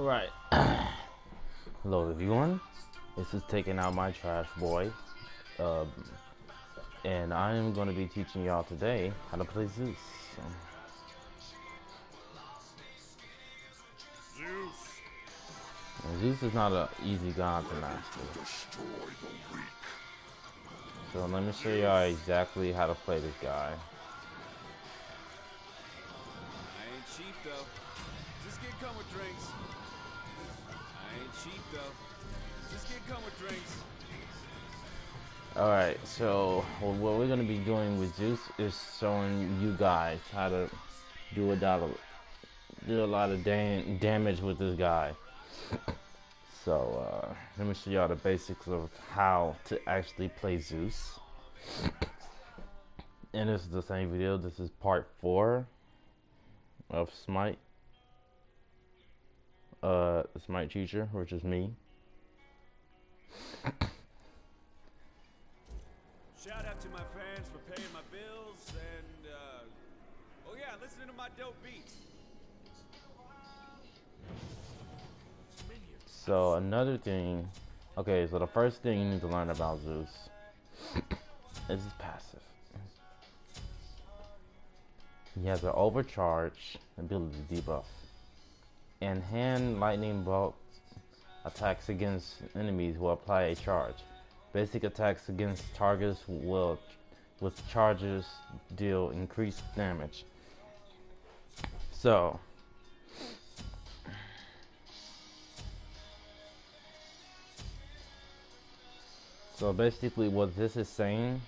Alright. Hello everyone. This is Taking Out My Trash Boy. Um, and I am going to be teaching y'all today how to play Zeus. And Zeus is not an easy god to master. So let me show y'all exactly how to play this guy. I ain't cheap though. Just get come with drinks. I ain't cheap though. Just get come with drinks. Alright, so what we're going to be doing with Zeus is showing you guys how to do a lot of damage with this guy. So let me show y'all the basics of how to actually play Zeus. And this is the same video. This is part 4 of Smite. The Smite teacher, which is me. Shout out to my fans for paying my bills and oh yeah, listening to my dope beats. So another thing, okay, so the first thing you need to learn about Zeus is his passive. He has an overcharge ability debuff. And hand lightning bolt attacks against enemies will apply a charge. Basic attacks against targets will, with charges, deal increased damage. So basically what this is saying,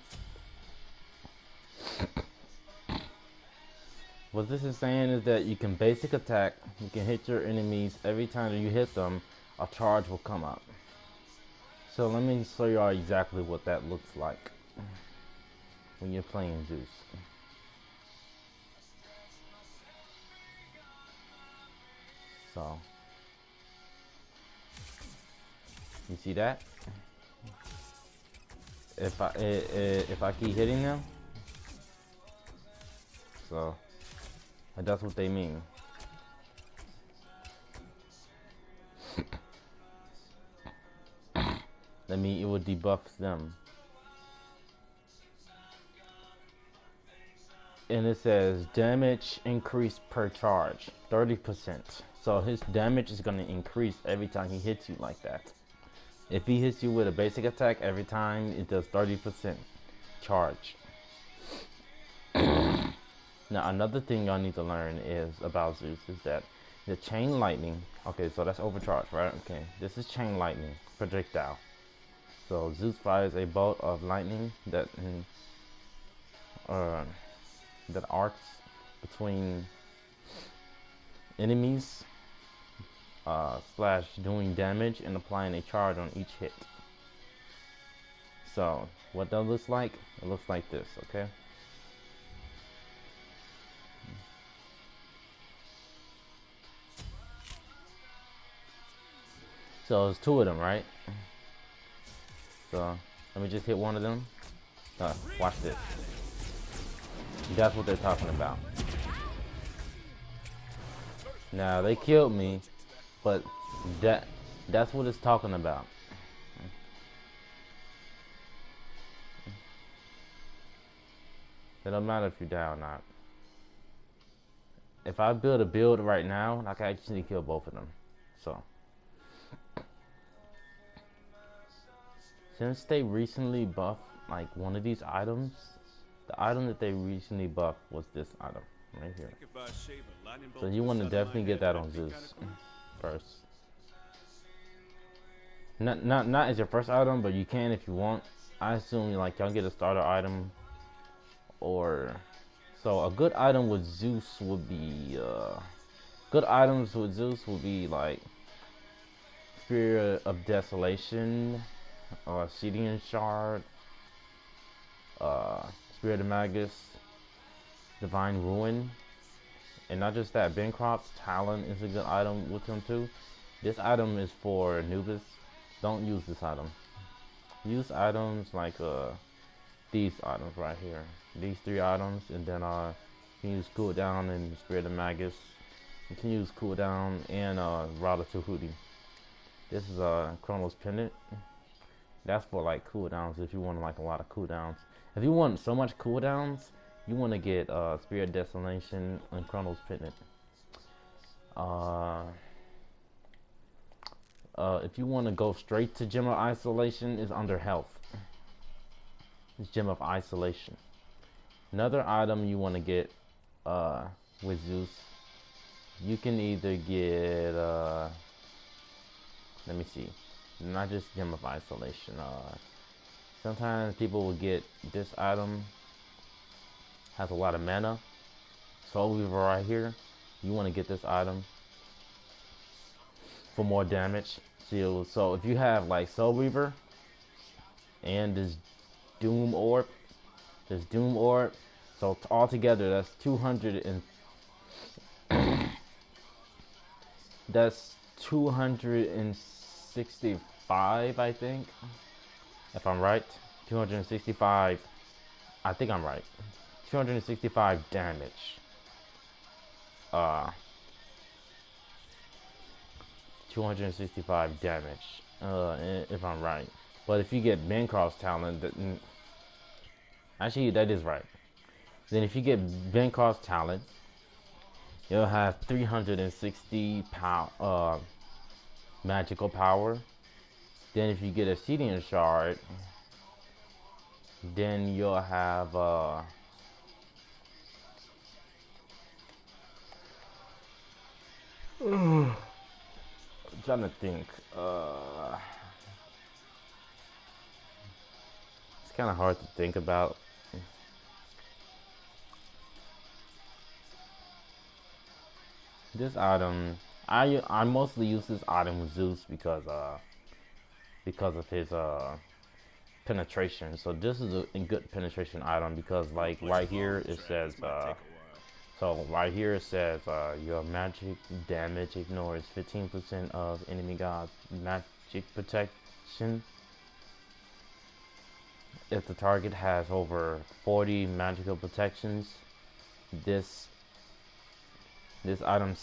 is that you can basic attack, you can hit your enemies, every time that you hit them, a charge will come up. So let me show y'all exactly what that looks like when you're playing Zeus. So, you see that? If I keep hitting them, so that's what they mean. That means it will debuff them. And it says damage increase per charge, 30%. So his damage is going to increase every time he hits you like that. If he hits you with a basic attack, every time it does 30% charge. Now another thing y'all need to learn is about Zeus is that the chain lightning, okay, so that's overcharge, right? Okay, this is chain lightning projectile. So Zeus fires a bolt of lightning that arcs between enemies, slash doing damage and applying a charge on each hit. So what that looks like, it looks like this, okay? So there's 2 of them, right? So let me just hit one of them. Watch this. That's what they're talking about. Now they killed me, but that's what it's talking about. It don't matter if you die or not. If I build a build right now, I can actually kill both of them. So since they recently buffed like one of these items, the item that they recently buffed was this item right here. So you want to definitely get that on Zeus first. Not as your first item, but you can if you want. I assume like y'all get a starter item, or so a good item with Zeus would be good items with Zeus would be like Spirit of Desolation, Obsidian Shard, Spirit of Magus, Divine Ruin, and not just that, Bancroft's Talon is a good item with him too. This item is for Anubis. Don't use this item. Use items like these items right here. These 3 items, and then you can use Cooldown and Spirit of Magus. You can use cooldown and Router to Hootie. This is a Chronos Pendant. That's for like cooldowns if you want like a lot of cooldowns. If you want so much cooldowns, you want to get Spirit Desolation and Chronos Pendant. Uh, if you want to go straight to Gem of Isolation, is under health. It's Gem of Isolation. Another item you want to get with Zeus, you can either get let me see, not just Gem of Isolation. Sometimes people will get this item, has a lot of mana. Soul Weaver right here. You want to get this item for more damage. So if you have like Soul Weaver and this Doom Orb, so altogether that's 200 and that's 265, I think. If I'm right, 265. I think I'm right. 265 damage. 265 damage. If I'm right. But if you get Bancroft's talent, actually that is right. Then if you get Bancroft's talent, you'll have 360 magical power. Then if you get a Obsidian Shard, then you'll have I'm trying to think. It's kind of hard to think about. This item, I mostly use this item with Zeus because of his penetration. So this is a good penetration item because like right here it says so right here it says your magic damage ignores 15% of enemy god's magic protection if the target has over 40 magical protections. This item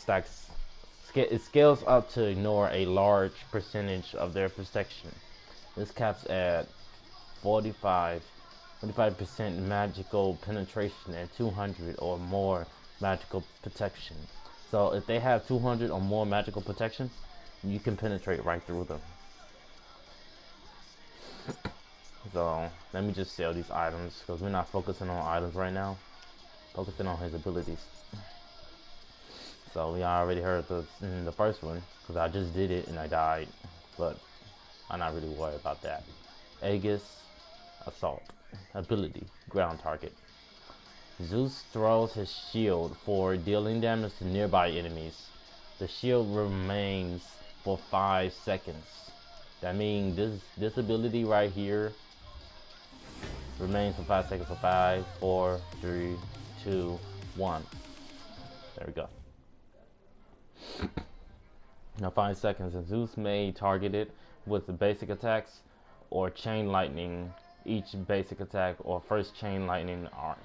it scales up to ignore a large percentage of their protection. This caps at 45% magical penetration and 200 or more magical protection. So if they have 200 or more magical protection, you can penetrate right through them. So let me just sell these items because we're not focusing on items right now. Focusing on his abilities. So we already heard the first one because I just did it and I died, but I'm not really worried about that. Aegis Assault ability, ground target. Zeus throws his shield for dealing damage to nearby enemies. The shield remains for 5 seconds. That means this ability right here remains for 5 seconds. So 5, 4, 3, 2, 1. There we go. Now 5 seconds, and Zeus may target it with the basic attacks or chain lightning. Each basic attack or first chain lightning arc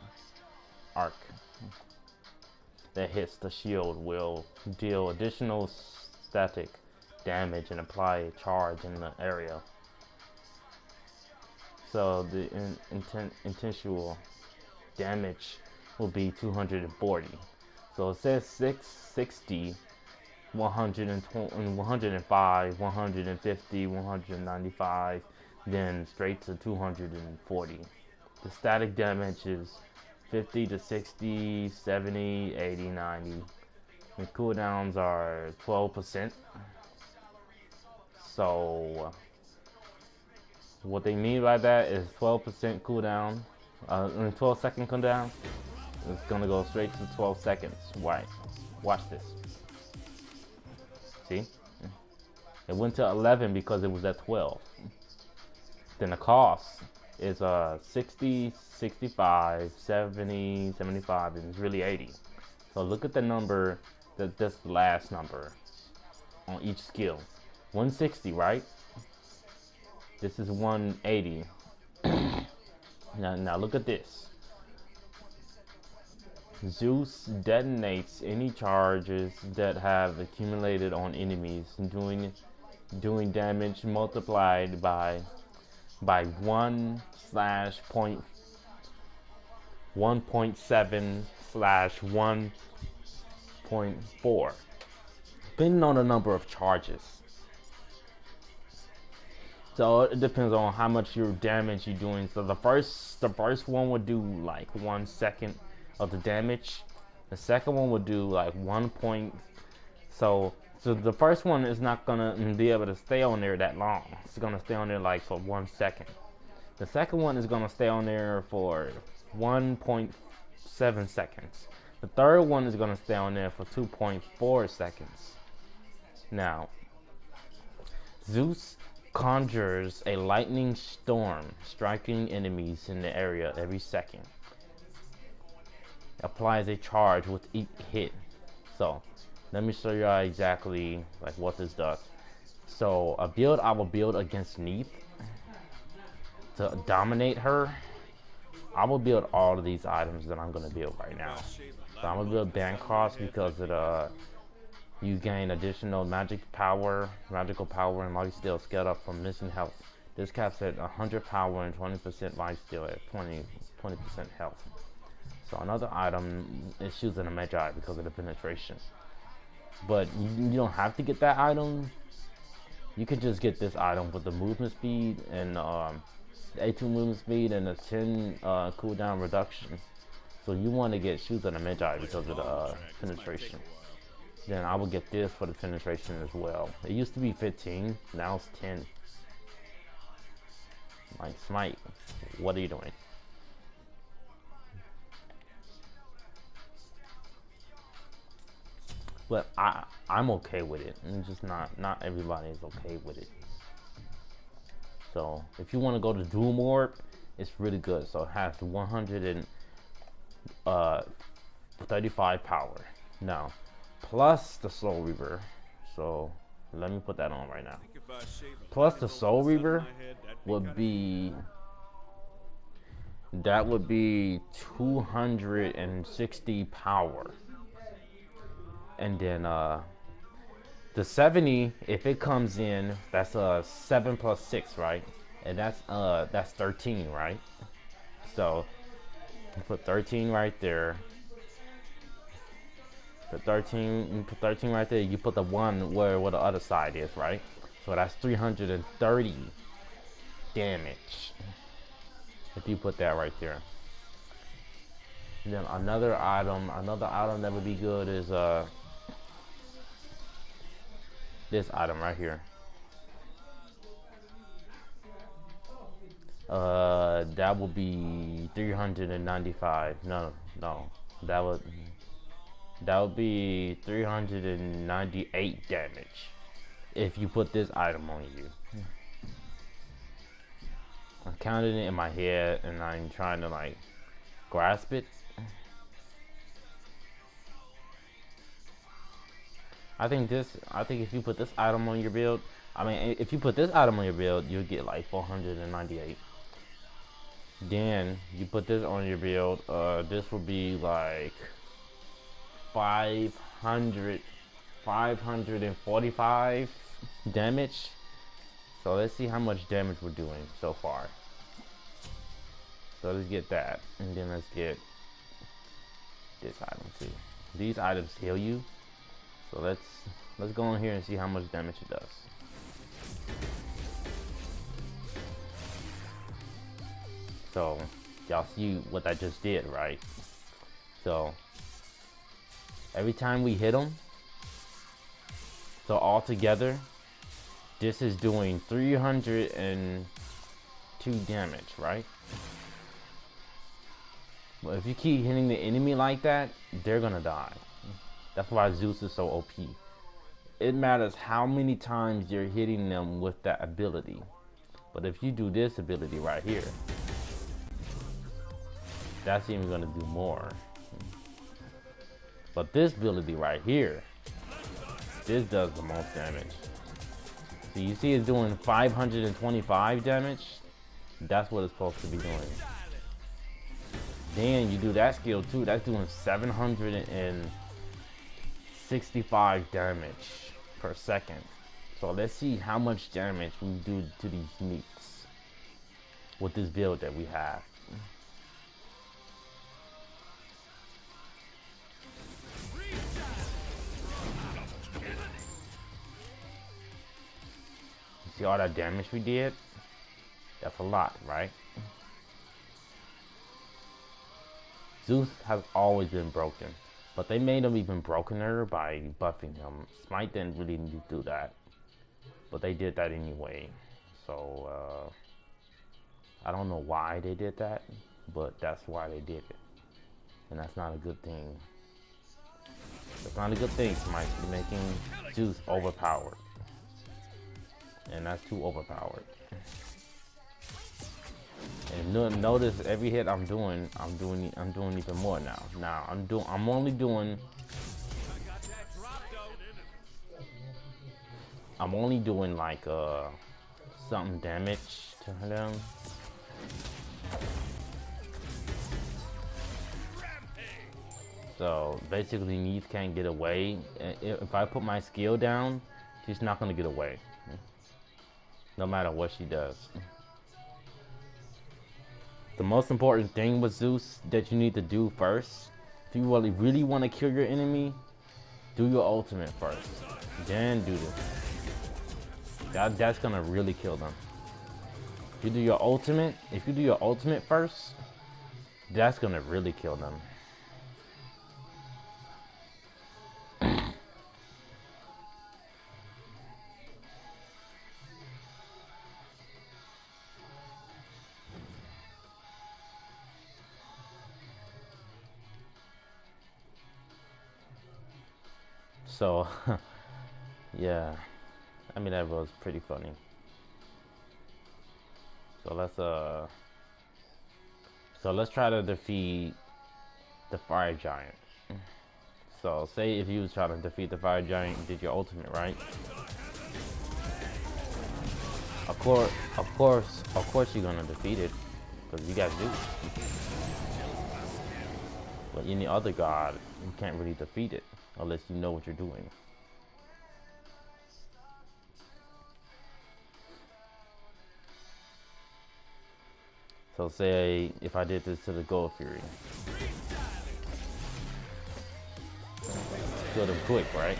that hits the shield will deal additional static damage and apply a charge in the area. So the intentional damage will be 240. So it says 660, 120, 105, 150, 195, then straight to 240. The static damage is 50 to 60, 70, 80, 90. The cooldowns are 12%. So what they mean by that is 12% cooldown, 12-second cooldown. It's gonna go straight to 12 seconds. Right? Watch this. See? It went to 11 because it was at 12. Then the cost is 60, 65, 70, 75, and it's really 80. So look at the number, this last number on each skill. 160, right? This is 180. Now look at this. Zeus detonates any charges that have accumulated on enemies, doing damage multiplied by 1/1.7/1.4, depending on the number of charges. So it depends on how much your damage you're doing. So the first one would do like 1 second of the damage. The second one would do like 1 point. So the first one is not gonna be able to stay on there that long. It's gonna stay on there like for 1 second. The second one is gonna stay on there for 1.7 seconds. The third one is gonna stay on there for 2.4 seconds. Now, Zeus conjures a lightning storm, striking enemies in the area every second. Applies a charge with each hit. So, let me show you exactly like what this does. So, a build I will build against Neith to dominate her. I will build all of these items that I'm gonna build right now. So I'm gonna build Bancross because it you gain additional magical power and lifesteal scaled up from missing health. This caps at 100 power and 20% lifesteal at 20% health. So another item is choosing a Magi because of the penetration. But you don't have to get that item. You could just get this item with the movement speed and the A2 movement speed and the 10 cooldown reduction. So you want to get Shoes on the Magi because of the penetration. Then I will get this for the penetration as well. It used to be 15, now it's 10. Like Smite, what are you doing? But I'm okay with it. It's just not everybody is okay with it. So if you want to go to Doom Orb, it's really good. So it has 135 power now, plus the Soul Reaver. So let me put that on right now. Plus the Soul Reaver would be 260 power, and then the 70, if it comes in, that's 7 plus 6, right? And that's 13, right? So you put 13 right there. The 13, you put 13 right there. You put the 1 where the other side is, right? So that's 330 damage. If you put that right there. And then another item that would be good is this item right here. That would be 395. No, that would be 398 damage if you put this item on you. I'm counting it in my head and I'm trying to like grasp it. I think if you put this item on your build, if you put this item on your build, you'll get like 498. Then you put this on your build, this will be like 545 damage. So let's see how much damage we're doing so far. So let's get that, and then let's get this item too. These items heal you. So let's go in here and see how much damage it does. So y'all see what I just did, right? So every time we hit them, so all together, this is doing 302 damage, right? But if you keep hitting the enemy like that, they're gonna die. That's why Zeus is so OP. It matters how many times you're hitting them with that ability. But if you do this ability right here, that's even gonna do more. But this ability right here, this does the most damage. So you see it's doing 525 damage. That's what it's supposed to be doing. Then you do that skill too. That's doing 765 damage per second. So let's see how much damage we do to these nukes with this build that we have. See all that damage we did? That's a lot, right? Zeus has always been broken, but they made him even brokener by buffing him. Smite didn't really need to do that, but they did that anyway. So I don't know why they did that, but that's why they did it, and that's not a good thing. That's not a good thing, Smite. You're making Zeus overpowered, and that's too overpowered. And notice every hit I'm doing even more now. Now I'm only doing like something damage to them. So basically Neith can't get away. If I put my skill down, she's not gonna get away. No matter what she does. The most important thing with Zeus that you need to do first, if you really want to kill your enemy, do your ultimate first. Then do this. That's gonna really kill them. If you do your ultimate first, that's gonna really kill them. So, yeah, I mean that was pretty funny. So let's try to defeat the fire giant. So say if you was trying to defeat the fire giant, you did your ultimate, right? Of course you're gonna defeat it, because you guys do. But any other god, you can't really defeat it unless you know what you're doing. So say if I did this to the Gold Fury, killed him quick, right?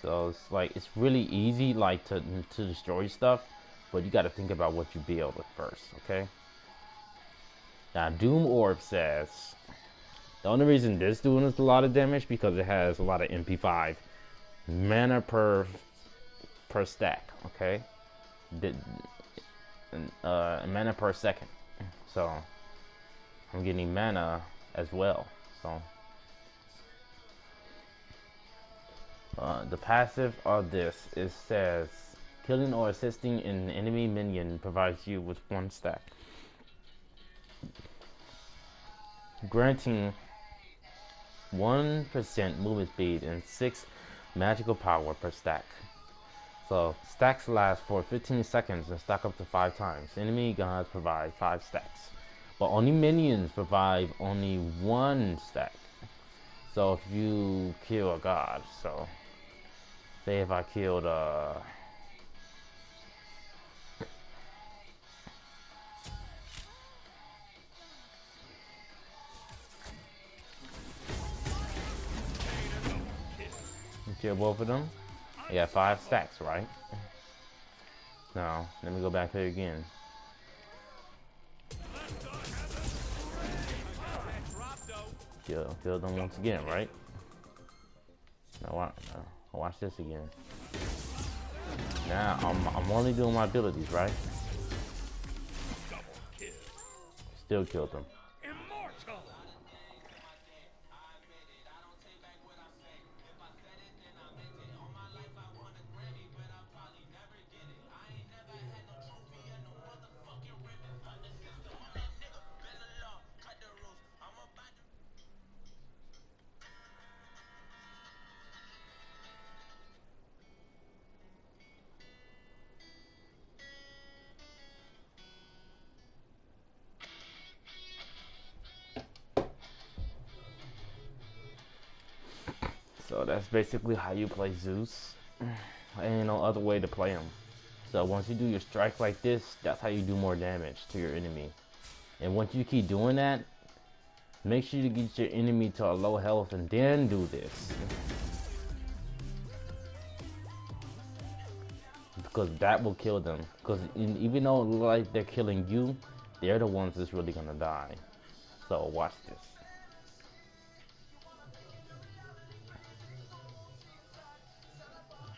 So it's like it's really easy like to destroy stuff, but you got to think about what you build with first, okay? Now Doom Orb says the only reason this doing us a lot of damage because it has a lot of MP5 mana per stack, okay? Mana per second. So I'm getting mana as well. So the passive of this is says killing or assisting an enemy minion provides you with 1 stack, granting 1% movement speed and 6 magical power per stack. So stacks last for 15 seconds and stack up to 5 times. Enemy gods provide 5 stacks, but only minions provide only 1 stack. So if you kill a god, so say if I killed kill both of them, I got 5 stacks, right? Now let me go back here again. Kill them once again, right? Now watch this again. Now I'm only doing my abilities, right? Still killed them. So that's basically how you play Zeus. Ain't no other way to play him. So once you do your strike like this, that's how you do more damage to your enemy. And once you keep doing that, make sure you get your enemy to a low health and then do this. Because that will kill them. Because even though it looks like they're killing you, they're the ones that's really gonna die. So watch this.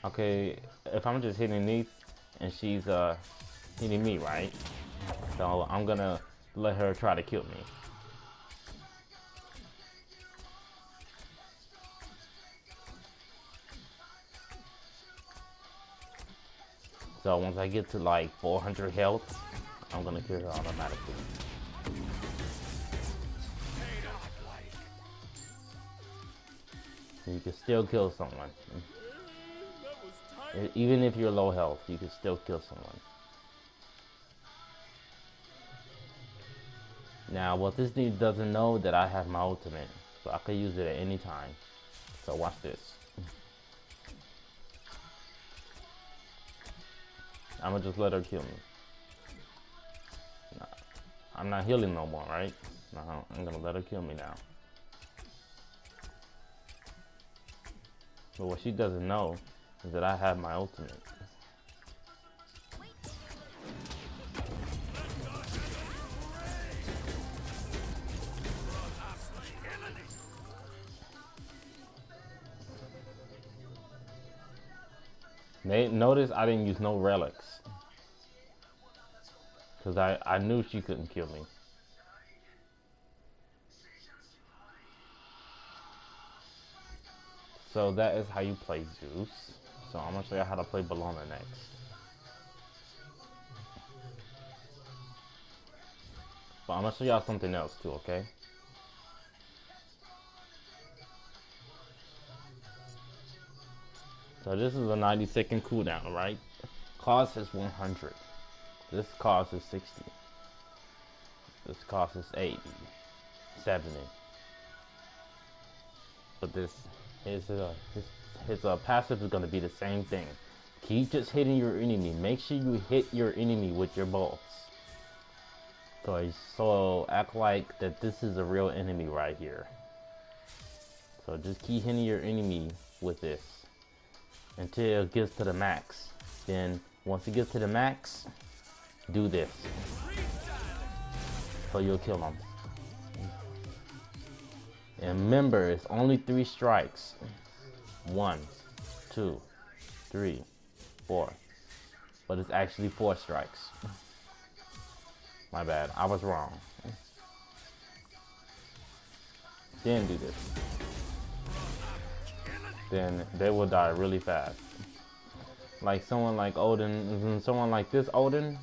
Okay, if I'm just hitting Neith and she's hitting me, right? So I'm gonna let her try to kill me. So once I get to like 400 health, I'm gonna kill her automatically. You can still kill someone. Even if you're low health, you can still kill someone. Now, what this dude doesn't know that I have my ultimate, so I can use it at any time. So watch this. I'm gonna just let her kill me. Nah, I'm not healing no more, right? No, I'm gonna let her kill me now. But what she doesn't know is that I have my ultimate. Notice I didn't use no relics. Because I knew she couldn't kill me. So that is how you play Zeus. So I'm gonna show you how to play Bologna next. But I'm gonna show y'all something else too, okay? So this is a 90-second cooldown, right? Cost is 100. This cost is 60. This cost is 80. 70. But this his passive is gonna be the same thing. Keep just hitting your enemy. Make sure you hit your enemy with your bolts. So act like that this is a real enemy right here. So just keep hitting your enemy with this until it gets to the max. Then once it gets to the max, do this. So you'll kill them. And remember, it's only 3 strikes. 1, 2, 3, 4. But it's actually 4 strikes. My bad, I was wrong. Then do this. Then they will die really fast. Like someone like Odin, someone like this Odin,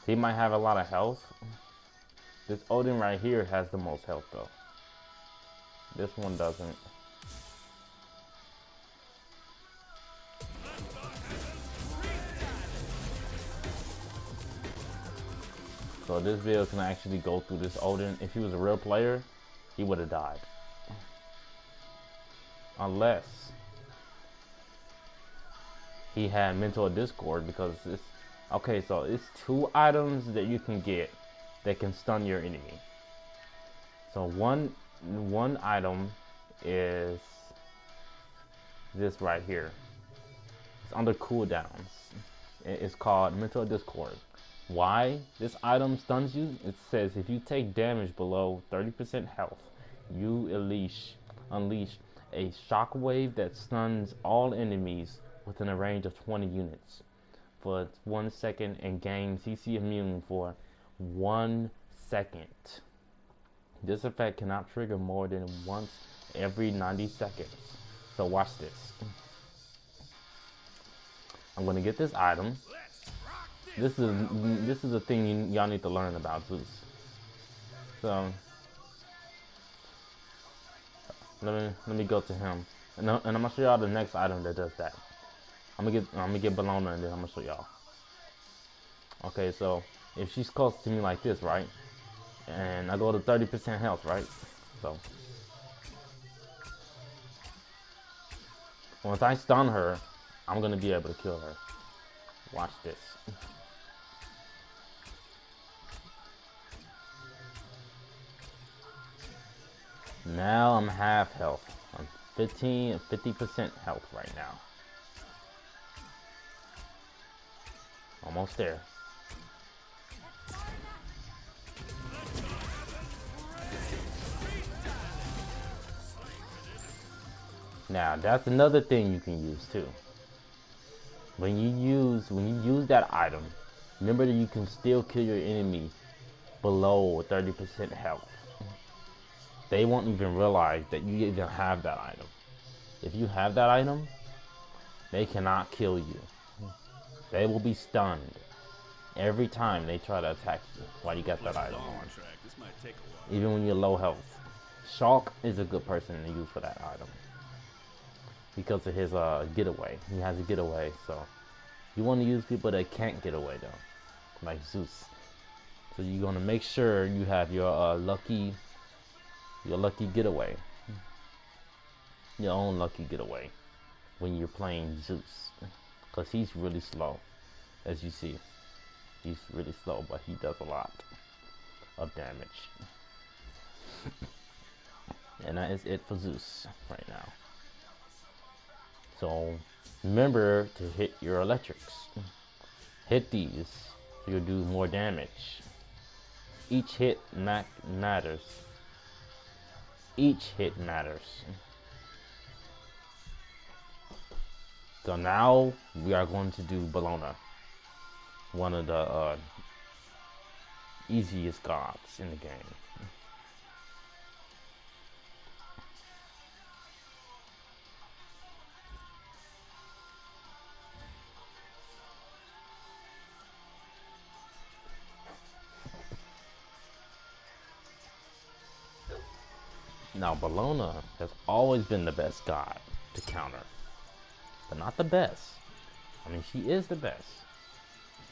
he might have a lot of health. This Odin right here has the most health though. This one doesn't. So this video can actually go through this Odin. If he was a real player, he would have died. Unless he had mental discord, because it's okay, so it's 2 items that you can get that can stun your enemy. So one item is this right here. It's under cooldowns. It's called mental discord. Why this item stuns you? It says if you take damage below 30% health, you unleash a shockwave that stuns all enemies within a range of 20 units for 1 second and gain CC immune for 1 second. This effect cannot trigger more than once every 90 seconds. So watch this. I'm gonna get this item. This is a thing y'all need to learn about Zeus. So let me go to him, and I'm gonna show y'all the next item that does that. I'm gonna get Bologna, and then I'm gonna show y'all. Okay, so if she's close to me like this, right, and I go to 30% health, right, so Once I stun her, I'm gonna be able to kill her. Watch this. Now I'm half health. I'm 50% health right now. Almost there. Now that's another thing you can use too. When you use that item, remember that you can still kill your enemy below 30% health. They won't even realize that you even have that item. If you have that item, they cannot kill you. They will be stunned every time they try to attack you while you got that item on. Even when you're low health. Shulk is a good person to use for that item. Because of his getaway. He has a getaway, so you want to use people that can't get away though. Like Zeus. So you're gonna make sure you have your lucky getaway. Your own lucky getaway when you're playing Zeus. Because he's really slow. As you see. He's really slow, but he does a lot of damage. And that is it for Zeus right now. So remember to hit your electrics. Hit these so you'll do more damage. Each hit matters. Each hit matters. So now we are going to do Bologna. One of the easiest gods in the game. Now Bologna has always been the best god to counter. But not the best. I mean, she is the best.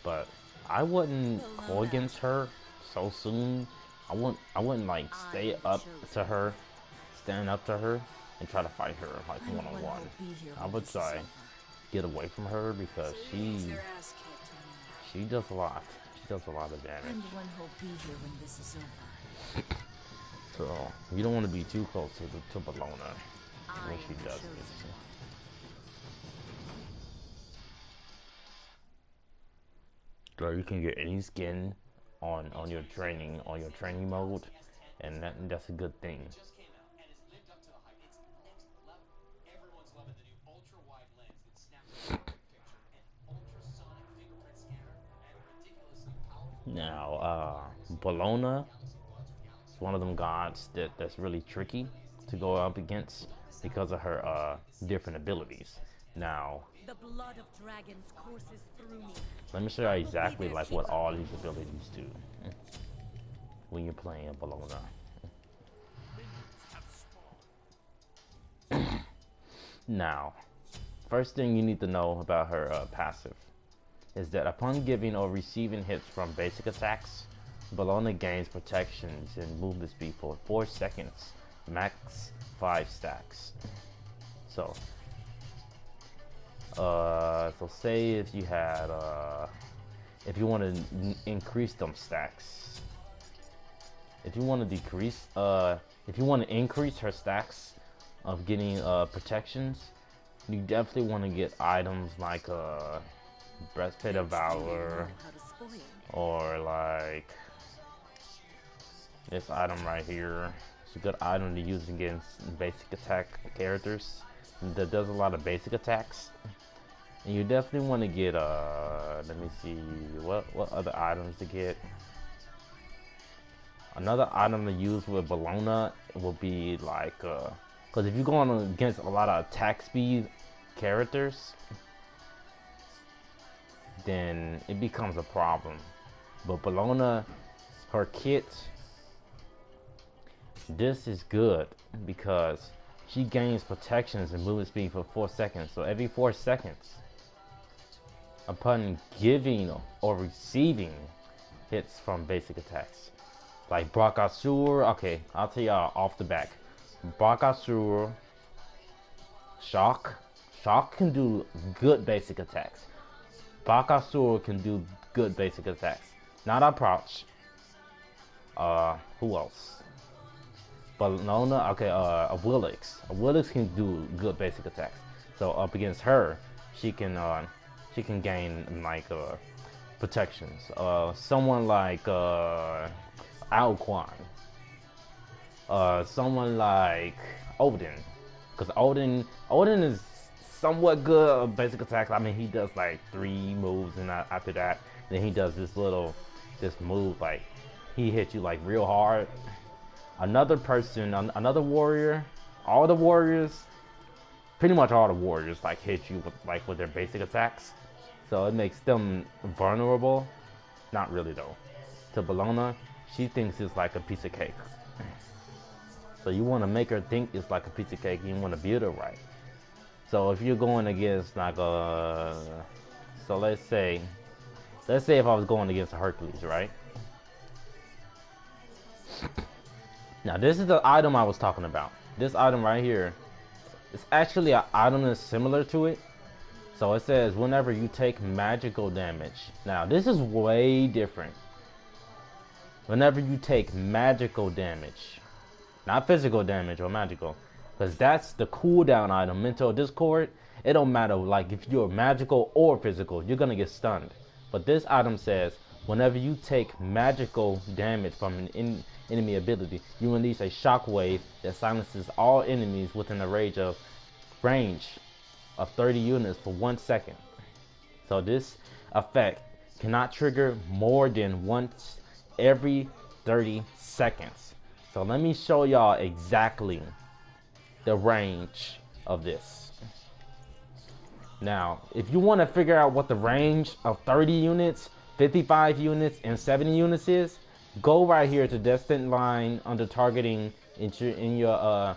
But I wouldn't go against her so soon. I wouldn't like stand up to her and try to fight her like one-on-one. I would try get away from her because she does a lot. She does a lot of damage. So you don't want to be too close to Bologna when she does this. So you can get any skin on your training mode, and that's a good thing. Now, Bologna is one of them gods that's really tricky to go up against because of her different abilities. Now, the blood of dragons courses through me. Let me show you exactly like what all these abilities do when you're playing Bologna. Now, first thing you need to know about her passive is that upon giving or receiving hits from basic attacks, Bologna gains protections and movement speed for 4 seconds, max 5 stacks. So say if you had, if you want to increase them stacks, if you want to decrease, if you want to increase her stacks of getting protections, you definitely want to get items like Breastplate of Valor, or like this item right here. It's a good item to use against basic attack characters that does a lot of basic attacks. And you definitely want to get let me see what other items to get. Another item to use with Bologna will be like because if you're going against a lot of attack speed characters, then it becomes a problem. But Bologna, her kit, this is good because she gains protections and movement speed for 4 seconds. So every 4 seconds, upon giving or receiving hits from basic attacks, like Brachiosaur, okay, I'll tell y'all off the back. Brachiosaur, Shulk Shock can do good basic attacks. Bakasur can do good basic attacks. Not Approach. Who else? Bologna, okay, a Willix. A Willix can do good basic attacks. So up against her, she can gain like protections. Someone like Alquan. Someone like Odin, because Odin is somewhat good at basic attacks. I mean, he does like 3 moves, and after that, then he does this move like he hits you like real hard. Another person, another warrior, all the warriors, pretty much all the warriors like hit you with their basic attacks, so it makes them vulnerable. Not really though. To Bologna, she thinks it's like a piece of cake. So you want to make her think it's like a piece of cake. You want to build her right. So if you're going against like so let's say if I was going against a Hercules, right? Now this is the item I was talking about. This item right here, it's actually an item that's similar to it. So it says whenever you take magical damage. Now this is way different. Whenever you take magical damage, not physical damage or magical, because that's the cooldown item. Mental Discord, it don't matter like if you're magical or physical, you're gonna get stunned. But this item says whenever you take magical damage from an enemy ability, you release a shockwave that silences all enemies within a range of 30 units for 1 second. So this effect cannot trigger more than once every 30 seconds. So let me show y'all exactly the range of this. Now, if you want to figure out what the range of 30 units, 55 units, and 70 units is, go right here to distant line under targeting in your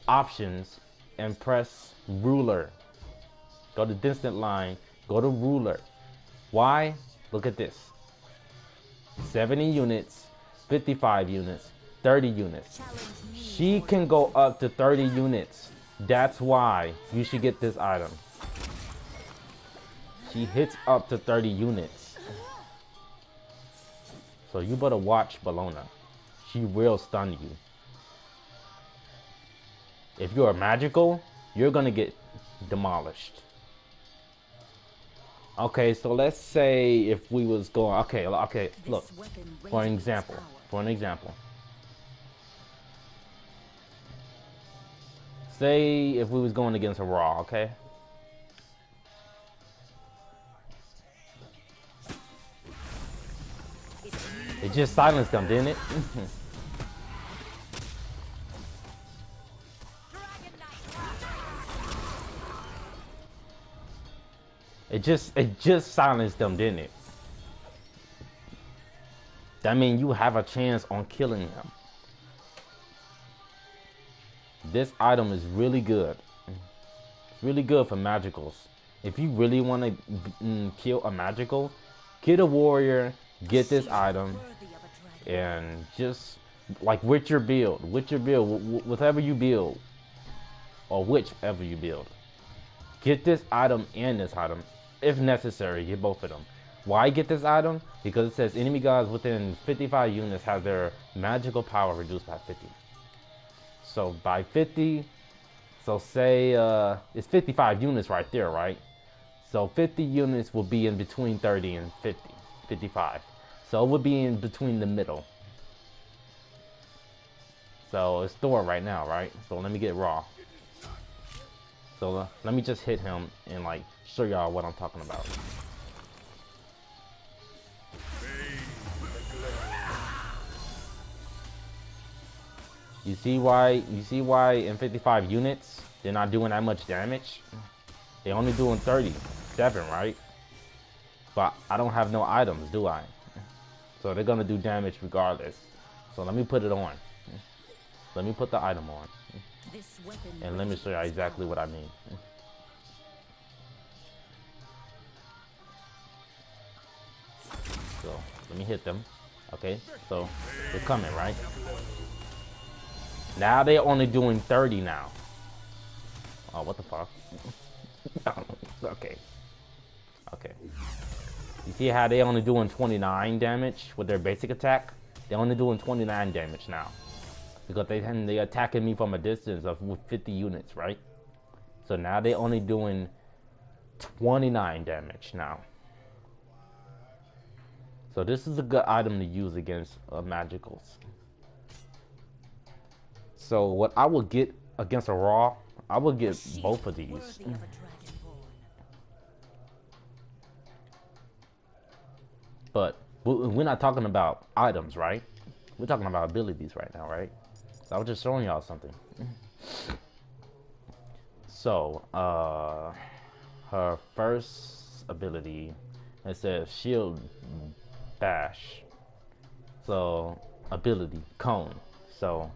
options and press ruler. Go to distant line, go to ruler. Why? Look at this. 70 units, 55 units, 30 units. She can go up to 30 units. That's why you should get this item. She hits up to 30 units. So you better watch Bologna. She will stun you. If you're magical, you're gonna get demolished. Okay, so let's say if we was going, okay, look, for an example. Say if we was going against a Raw, okay? It just silenced them, didn't it? It just silenced them, didn't it? That means you have a chance on killing them. This item is really good. It's really good for magicals. If you really want to kill a magical, get a warrior, get this item, and just like with your build, whatever you build, or whichever you build, get this item and this item. If necessary, get both of them. Why get this item? Because it says enemy gods within 55 units have their magical power reduced by 50. So by 50, so say it's 55 units right there, right? So 50 units will be in between 30 and 50, 55. So it would be in between the middle. So it's Thor right now, right? So let me get Raw. So let me just hit him and like show y'all what I'm talking about. You see why in 55 units they're not doing that much damage? They're only doing 37, right? But I don't have no items, do I? So they're gonna do damage regardless. So let me put it on. Let me put the item on. And let me show you exactly what I mean. So let me hit them. Okay, so they're coming, right? Now they're only doing 30 now. Oh, what the fuck? Okay. Okay. You see how they only doing 29 damage with their basic attack? They're only doing 29 damage now. Because they attacking me from a distance of 50 units, right? So now they only doing 29 damage now. So this is a good item to use against magicals. So what I will get against a raw, I will get both of these. But we're not talking about items, right? We're talking about abilities right now, right? So I was just showing y'all something. So, her first ability, it says shield bash. So, ability, cone. So,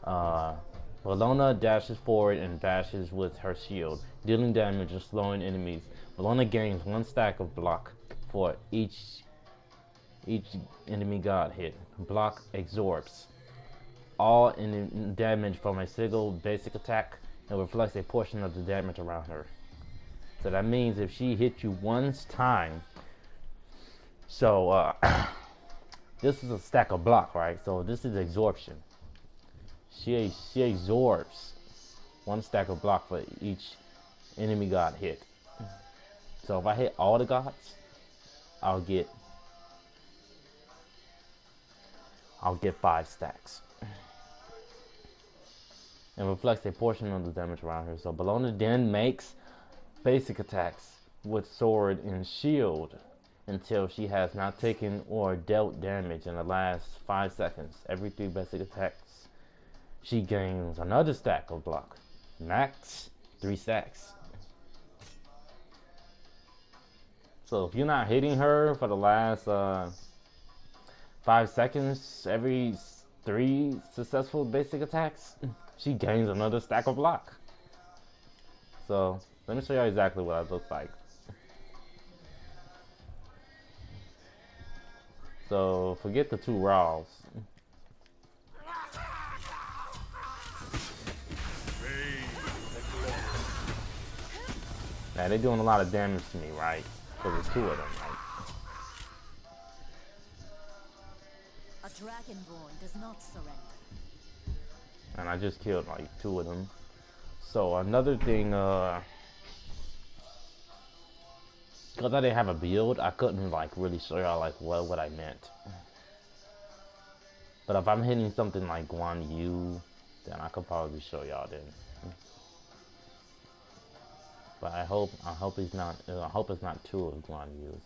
Valona dashes forward and bashes with her shield, dealing damage and slowing enemies. Valona gains 1 stack of block for each enemy god hit. Block absorbs all damage from a single basic attack and reflects a portion of the damage around her. So that means if she hits you one time, so this is a stack of block, right? So this is absorption. She absorbs 1 stack of block for each enemy god hit. So if I hit all the gods, I'll get 5 stacks. And reflects a portion of the damage around her. So Bologna then makes basic attacks with sword and shield until she has not taken or dealt damage in the last 5 seconds. Every 3 basic attacks, she gains another stack of block. Max 3 stacks. So if you're not hitting her for the last 5 seconds, every 3 successful basic attacks, she gains another stack of block. So let me show you exactly what it looks like. So forget the 2 raws. Now they're doing a lot of damage to me, right? So there's 2 of them, right? A dragonborn does not surrender. And I just killed like 2 of them. So another thing, because I didn't have a build, I couldn't like really show y'all like what I meant. But if I'm hitting something like Guan Yu, then I could probably show y'all then. But I hope it's not 2 of Guan Yu's.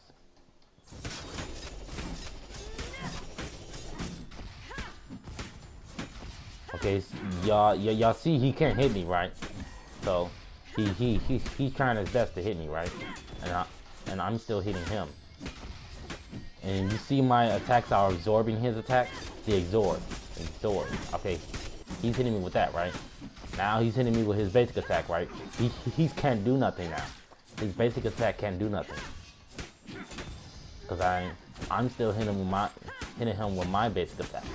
Okay, y'all see he can't hit me, right? So he's trying his best to hit me, right? And I'm still hitting him. And you see my attacks are absorbing his attacks? They absorb. Okay, he's hitting me with that, right? Now he's hitting me with his basic attack, right? He can't do nothing now. His basic attack can't do nothing. Cause I'm still hitting him with my basic attack.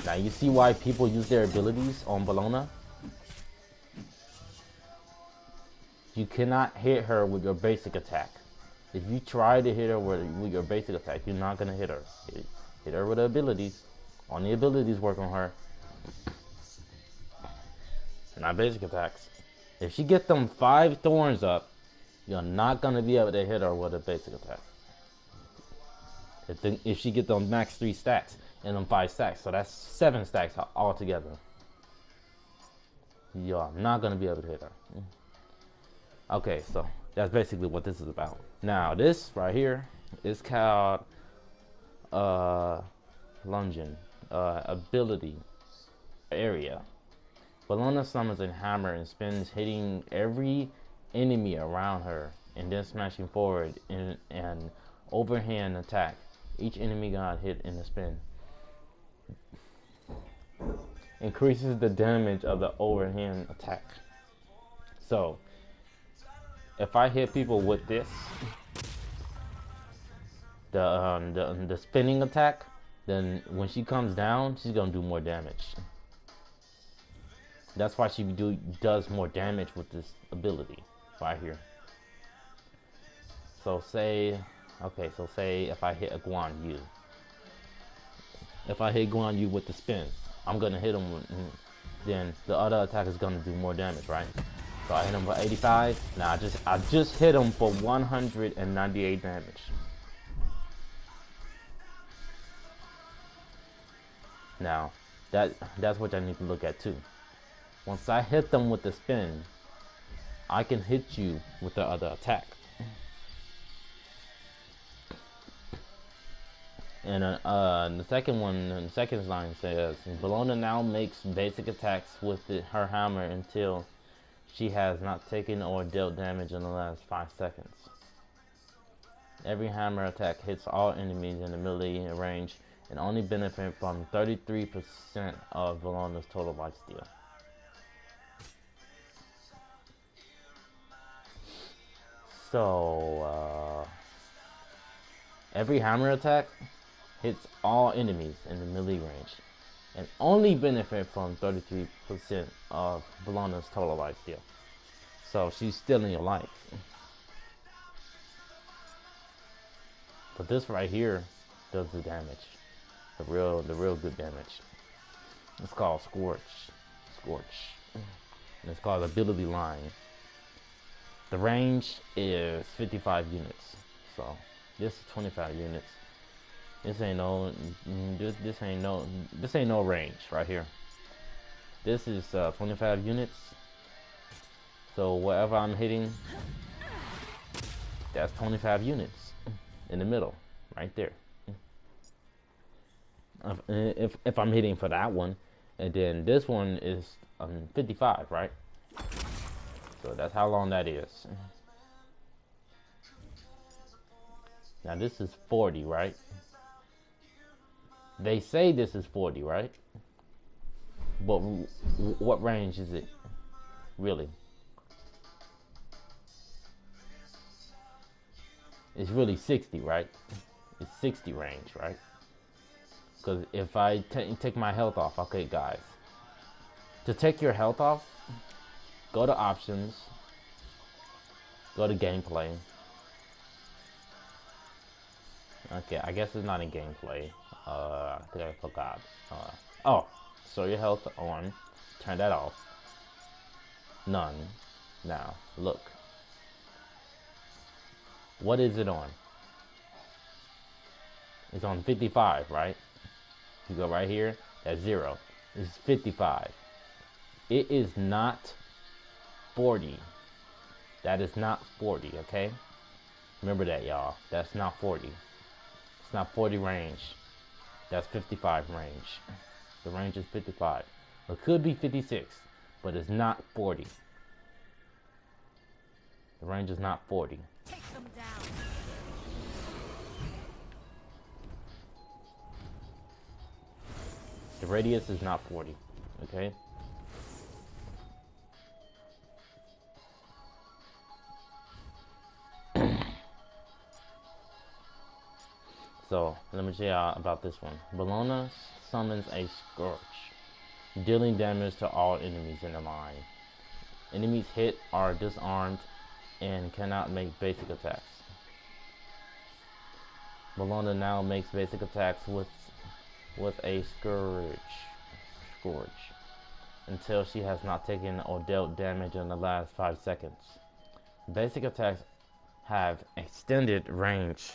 Now you see why people use their abilities on Bologna? You cannot hit her with your basic attack. If you try to hit her with your basic attack, you're not gonna hit her. Hit her with the abilities. Only abilities work on her. Not basic attacks. If she gets them 5 thorns up, you're not gonna be able to hit her with a basic attack. If she gets them max 3 stacks and them 5 stacks, so that's 7 stacks altogether. You're not gonna be able to hit her. Okay, so that's basically what this is about. Now this right here is called Lungin, ability area. Bologna summons a hammer and spins, hitting every enemy around her, and then smashing forward in an overhand attack. Each enemy god hit in the spin increases the damage of the overhand attack. So if I hit people with this, the spinning attack, then when she comes down, she's gonna do more damage. That's why she does more damage with this ability right here. So say, okay, so say if I hit a Guan Yu. If I hit Guan Yu with the spin, I'm gonna hit him with, then the other attack is gonna do more damage, right? So I hit him for 85. Now I just hit him for 198 damage. Now that's what I need to look at too. Once I hit them with the spin, I can hit you with the other attack. And the second one, the second line says, Bologna now makes basic attacks with her hammer until she has not taken or dealt damage in the last 5 seconds. Every hammer attack hits all enemies in the melee range and only benefit from 33% of Bologna's total lifesteal. So, every hammer attack hits all enemies in the melee range and only benefit from 33% of Bologna's total lifesteal. So she's stealing your life. But this right here does the damage. The real good damage. It's called Scorch. And it's called Ability Line. The range is 55 units. So this is 25 units. This ain't no range right here. This is 25 units. So wherever I'm hitting, that's 25 units in the middle, right there. If I'm hitting for that one, and then this one is 55, right? So that's how long that is. Now this is 40, right? They say this is 40, right? But what range is it, really? It's really 60, right? It's 60 range, right? Because if I take my health off, okay, guys. To take your health off, go to options, go to gameplay. Okay, I guess it's not in gameplay. I think I forgot. Oh, so your health on, turn that off. None. Now, look. What is it on? It's on 55, right? You go right here, that's 0. It's 55. It is not 40. That is not 40, okay? Remember that, y'all. That's not 40. It's not 40 range. That's 55 range. The range is 55. It could be 56, but it's not 40. The range is not 40. Take them down. The radius is not 40, okay? So, let me tell y'all about this one. Bologna summons a Scorch, dealing damage to all enemies in the line. Enemies hit are disarmed and cannot make basic attacks. Bologna now makes basic attacks with a Scourge until she has not taken or dealt damage in the last 5 seconds. Basic attacks have extended range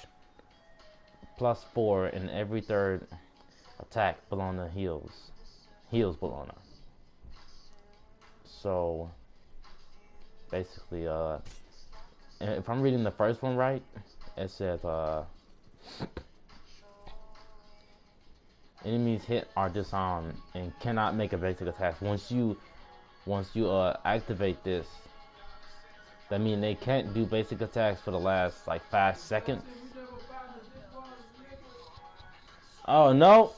+4 in every third attack Bologna heals Bologna. So basically, if I'm reading the first one right, it says enemies hit are disarmed and cannot make a basic attack. Once you activate this, that means they can't do basic attacks for the last like 5 seconds. Oh no!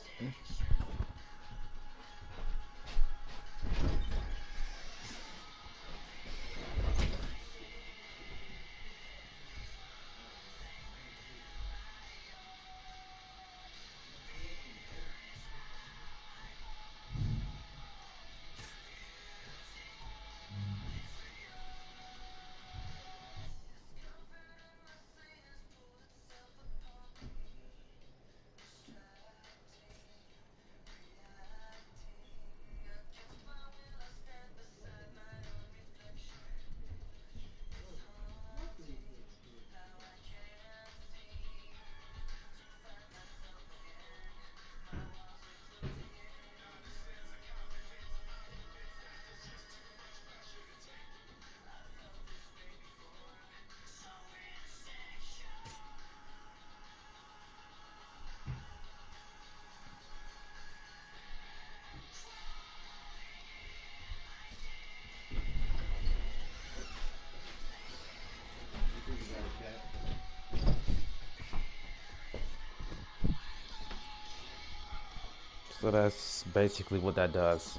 So that's basically what that does.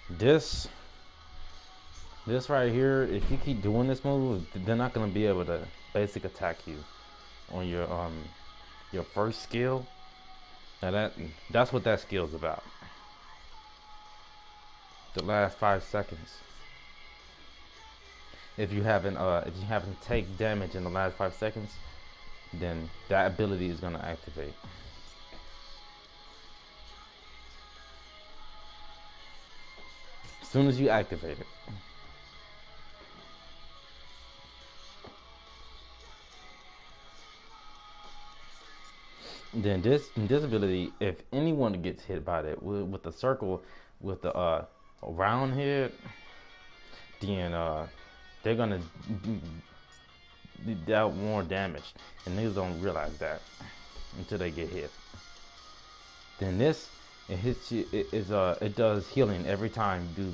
This this right here, if you keep doing this move, they're not gonna be able to basic attack you on your first skill. Now that's what that skill's about. The last 5 seconds. If you haven't take damage in the last 5 seconds, then that ability is gonna activate. As soon as you activate it. Then this ability, if anyone gets hit by that with the circle, with the round head, then they're gonna dealt more damage, and niggas don't realize that until they get hit. Then this, it hits you. It does healing every time you do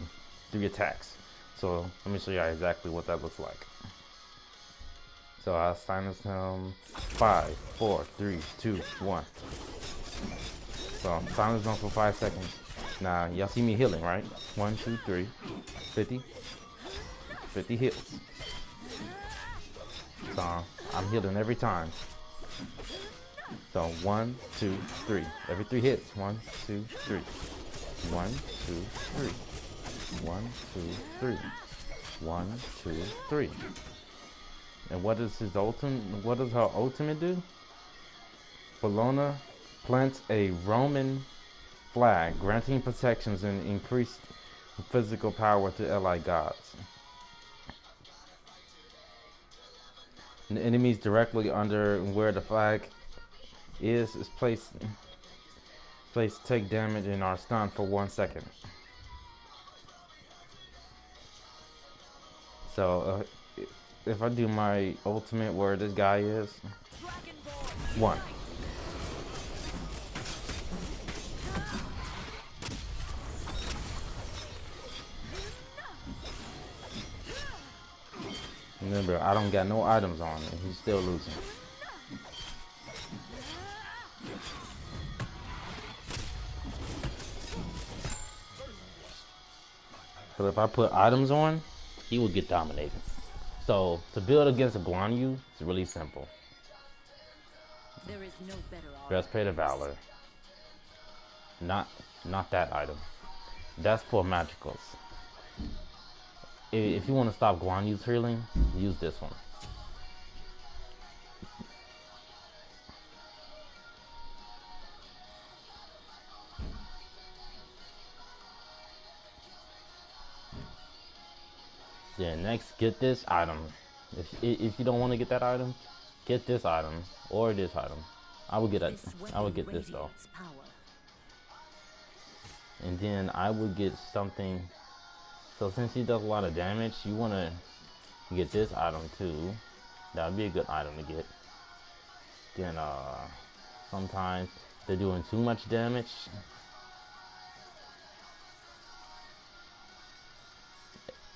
3 attacks. So let me show you exactly what that looks like. So I'll silence him. 5, 4, 3, 2, 1. So I'm silence him for 5 seconds. Now y'all see me healing, right? 1, 2, 3, 50, 50 hits. So I'm healing every time. So 1, 2, 3. Every 3 hits. 1, 2, 3. 1, 2, 3. 1, 2, 3. 1, 2, 3. And what does his ultimate? What does her ultimate do? Bologna plants a Roman flag, granting protections and increased physical power to allied gods. The enemies directly under where the flag is placed take damage and are stunned for 1 second. So if I do my ultimate where this guy is, 1. Remember, I don't got no items on and he's still losing. But if I put items on, he would get dominated. So to build against a Guan Yu, it's really simple. There is no better Breastplate of Valor. Not that item. That's for magicals. If you want to stop Guan Yu's healing, use this one. Then next, get this item. If you don't want to get that item, get this item or this item. I would get this though. And then I would get something. So since he does a lot of damage, you want to get this item too. That would be a good item to get. Then sometimes they're doing too much damage.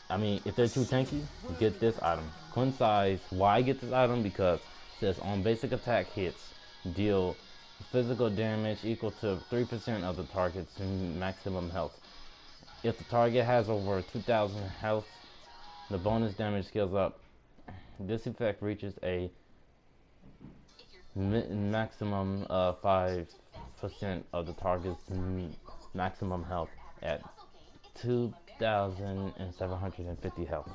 I mean, if they're too tanky, get this item. Quinsize. Why get this item? Because it says on basic attack hits, deal physical damage equal to 3% of the target's maximum health. If the target has over 2,000 health, the bonus damage scales up. This effect reaches a maximum of 5% of the target's maximum health at 2,750 health.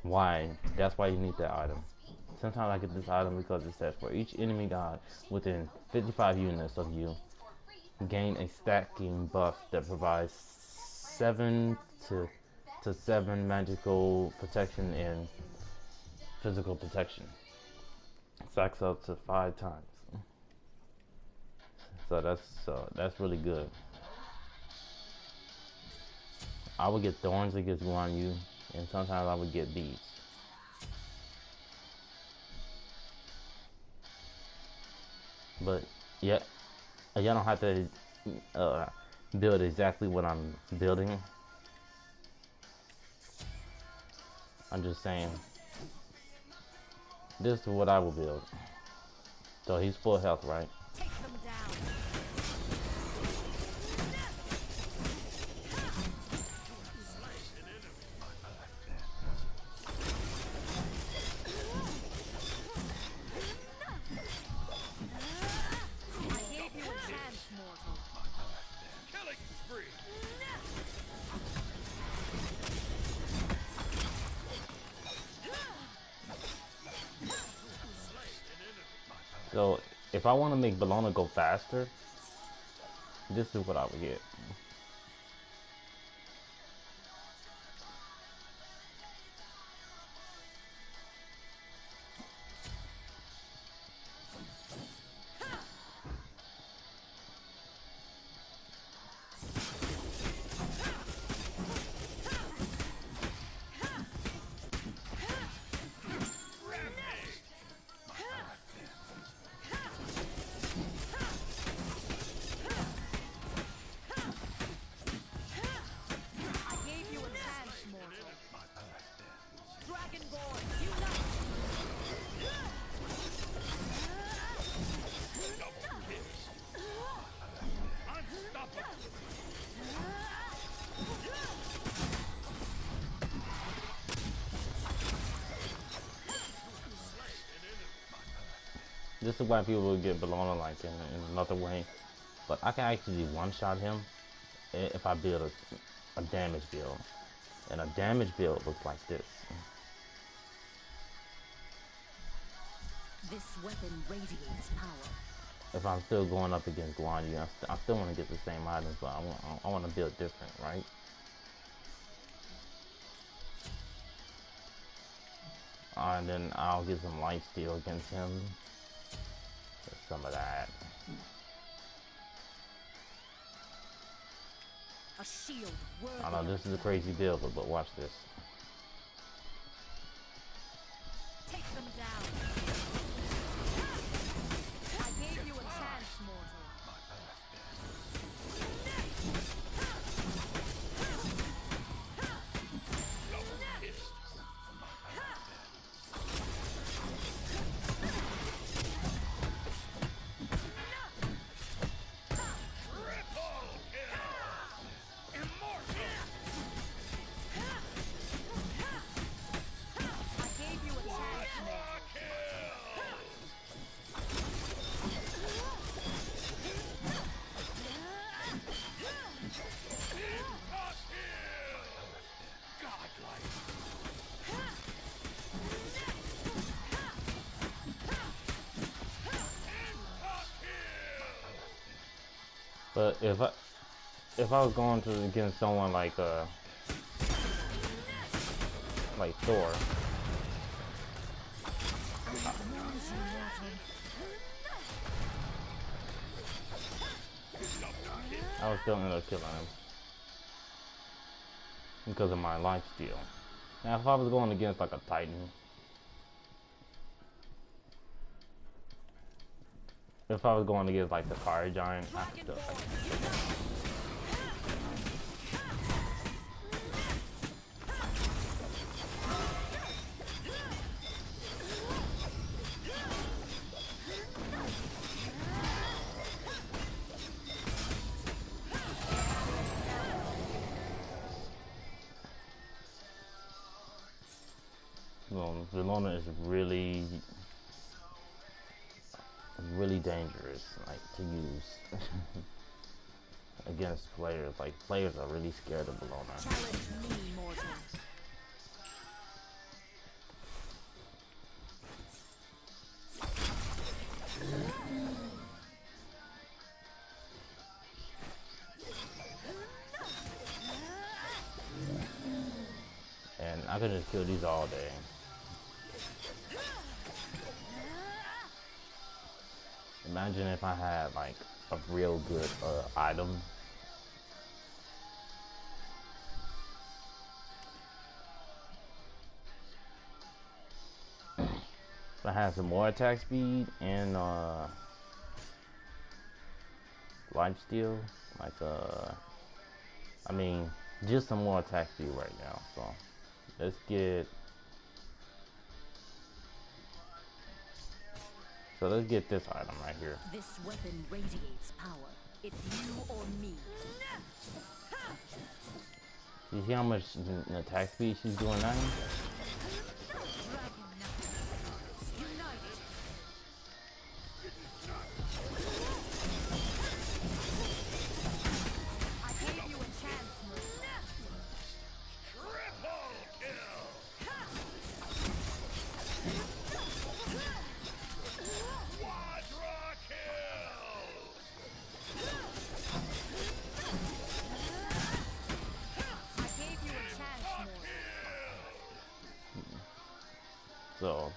Why? That's why you need that item. Sometimes I get this item because it says for each enemy god within 55 units of you, gain a stacking buff that provides 7 to 7 magical protection and physical protection. Stacks up to 5 times. So that's really good. I would get thorns against Guan Yu, and sometimes I would get beads. But yeah, y'all don't have to build exactly what I'm building. I'm just saying, this is what I will build. So he's full health, right? if I want to make Bologna go faster, this is what I would get. I gave you a chance, mortal. Dragonborn, unite! This is why people would get Bologna like in another way. But I can actually one-shot him if I build a damage build. And a damage build looks like this. This weapon radiates power. If I'm still going up against Guan Yu, I still want to get the same items, but I want to build different, right? And then I'll get some light steal against him. Just some of that. A shield worthy I know this is a of crazy build, but watch this. Take them down. I gave you a chance, mortal. I gave you a chance, mortal. But if I was going to against someone like Thor, I would still end up killing him because of my life steal. Now if I was going against like a Titan, if I was going against like the Fire Giant, I could still. Vilona is really dangerous, like to use against players. Like players are really scared of Vilona. Challenge me, mortal. And I could just kill these all day. Imagine if I had like a real good item. If I had some more attack speed and life steal, like I mean just some more attack speed right now. So let's get this item right here. This weapon radiates power. It's you or me. You see how much attack speed she's doing now? I gave you a chance, mortal.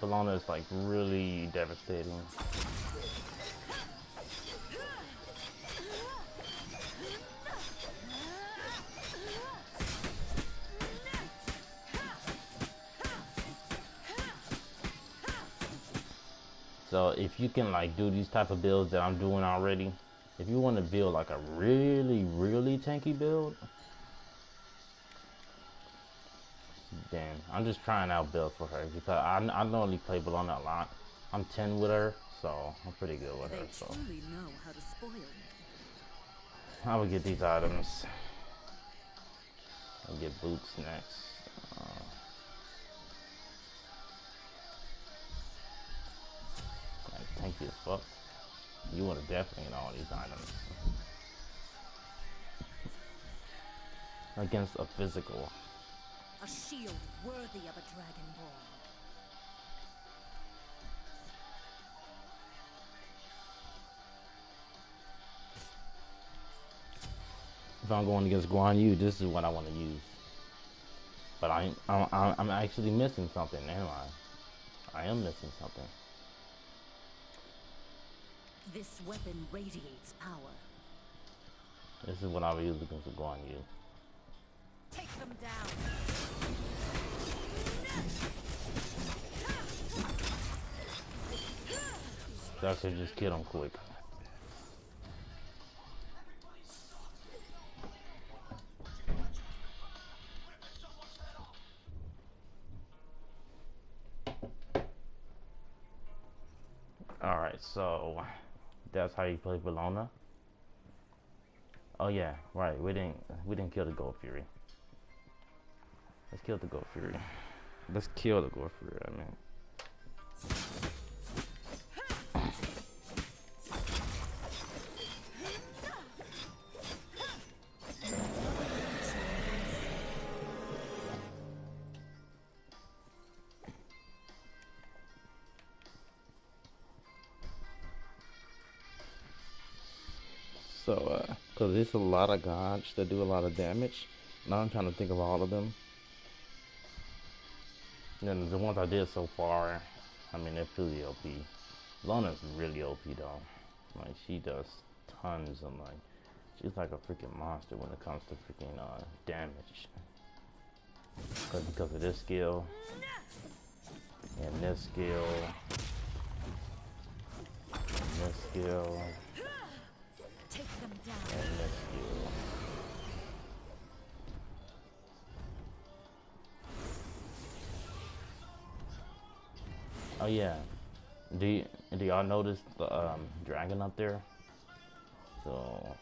Bologna is like really devastating. So if you can like do these type of builds that I'm doing already, if you want to build like a really tanky build, then I'm just trying out builds for her because I normally play Bologna a lot. I'm 10 with her, so I'm pretty good with her. So truly know how to spoil me. I will get these items. I'll get boots next. Like tanky as fuck. You want to definitely get all these items against a physical. A shield worthy of a dragonborn. If I'm going against Guan Yu, this is what I want to use. But I'm actually missing something, am I? I am missing something. This weapon radiates power. This is what I would use against Guan Yu. Take them down. So I could just kill him quick. Alright, so that's how you play Bologna. Oh yeah, right. We didn't kill the Gold Fury. Let's kill the Gold Fury. Let's kill the Gold Fury, I mean. So, because there's a lot of gods that do a lot of damage. Now I'm trying to think of all of them. And the ones I did so far, I mean, they're pretty OP. Lona's really OP though. Like, she does tons of, like, she's like a freaking monster when it comes to freaking damage. Because of this skill, and this skill, and this skill, Take them down. and this skill. Oh yeah, do y'all notice the dragon up there? So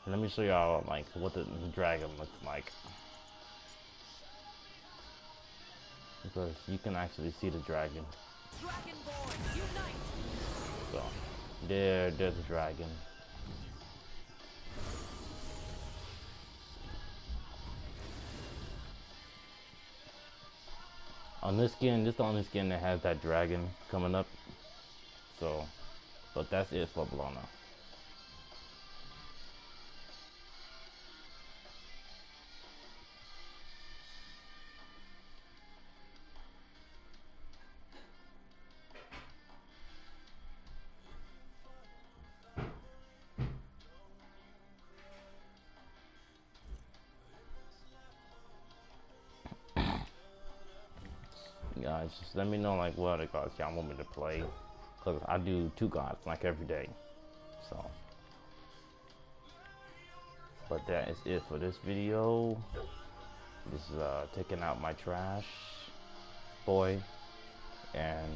let me show y'all like what the dragon looks like, because you can actually see the dragon. Dragonborn, unite! So there's a dragon. On this skin, this is the only skin that has that dragon coming up. So, but that's it for Bologna. Guys, just let me know like what other gods y'all want me to play, cause I do 2 gods like every day. So, but that is it for this video. This is taking out my trash boy, and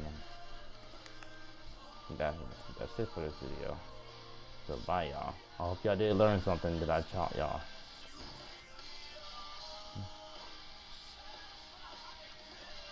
that's it for this video. So bye y'all. I hope y'all did learn something that I taught y'all.